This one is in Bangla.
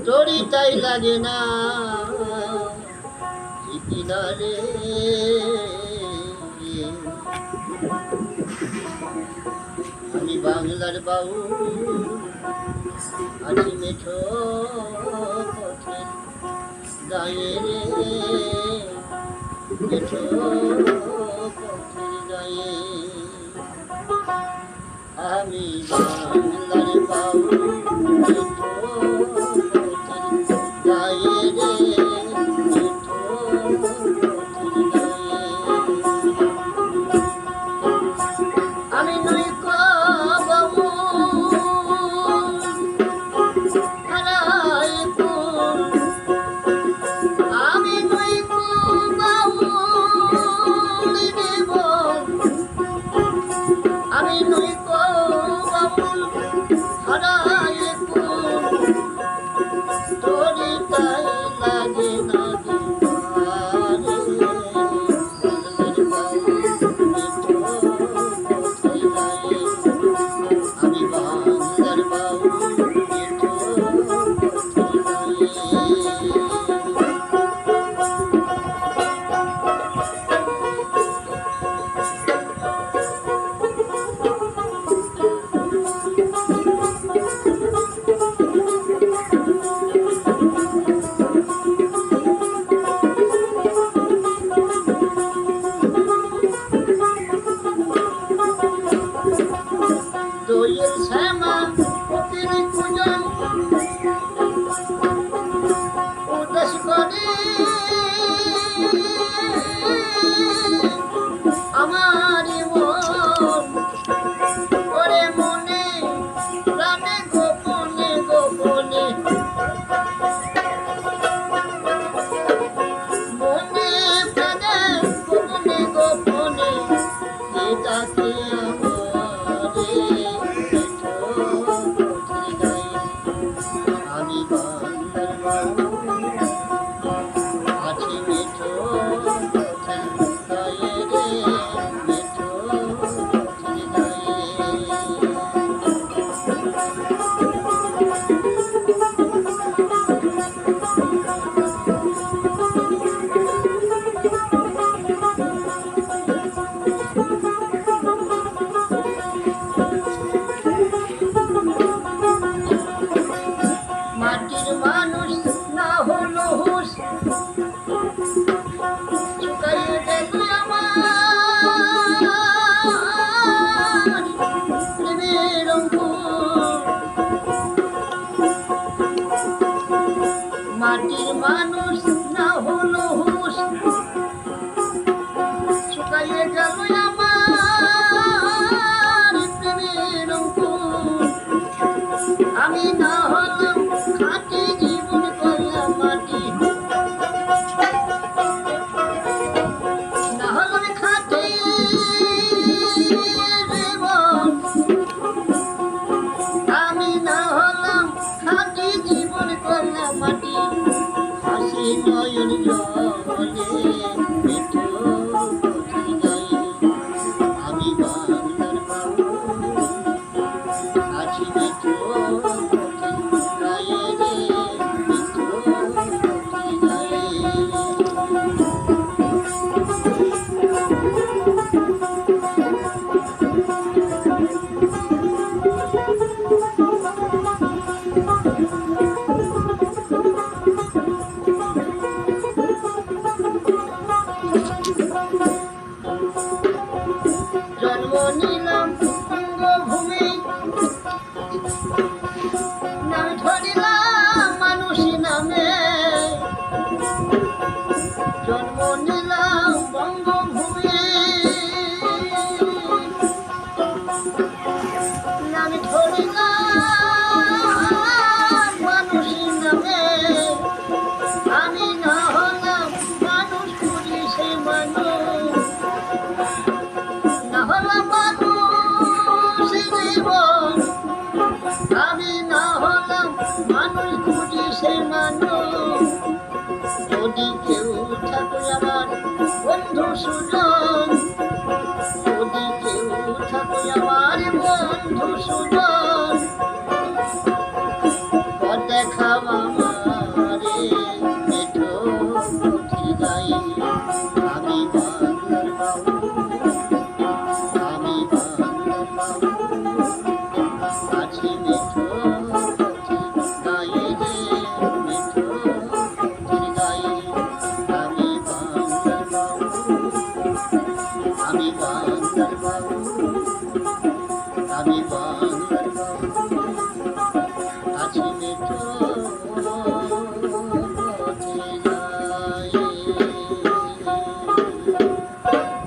তোরই তাই লাগে না কিনারে আমি বাংলার বাবু আছি মেঠো পথের গায়ে রে মেঠো পথের গায়ে আমি বাংলার বাবু মেঠো পথের গায়ে রে মেঠো পথের গায়ে আমি নই বাবু আমি নই বাবু আমি নই বাবু হারায় তোরি তাই লাগে না আমি বাংলার বাবু দইয়ের শ্যামা ফকিরি পূজন উদাস করে আমার মন ওরে মনে প্রাণে গোপনে গোপনে মনে প্রাণে গোপনে গোপনে এটাকে আমি বাংলার বাবু আছি মেঠো পথের গায়ে রে মেঠো পথের গায়ে মাটির মানুষ না হলো হুশ শুকাইয়ে গেল আমার প্রেমের অঙ্কুর মাটির মানুষ না হলো হুশ শুকাইয়ে গেল আমার প্রেমের অঙ্কুর আমি না হলাম খাঁটি জীবন করলাম মাটি না হলাম খাঁটি জীবন আমি না হলাম খাঁটি জীবন করলাম মাটি হাসি নয়ন জলে মেঠো পথের গায়ে আমি বাংলার বাবু আছি মেঠো পথের গায়ে রে মেঠো পথের গায়ে জন্ম নিলাম বঙ্গভূমি নাম ধরিলাম মানুষী নামে জন্ম নিলাম বঙ্গভূমি নাম ধরিলাম মানুষী নামে আমি না হলাম মানুষ খুঁজি সে মানুষ না হলাম মানুষ জীবন আমি না হলাম মানুষ খুঁজি সে মানুষ যদি কেউ থাকে আমার বন্ধু সুজন যদি কেউ থাকে আমার বন্ধু সুজন দেখা আমার বাবু আছি মিঠো পথের গায়ে রে, মিঠো পথের গায়ে। আমি বাংলার বাবু, আমি বাংলার বাবু।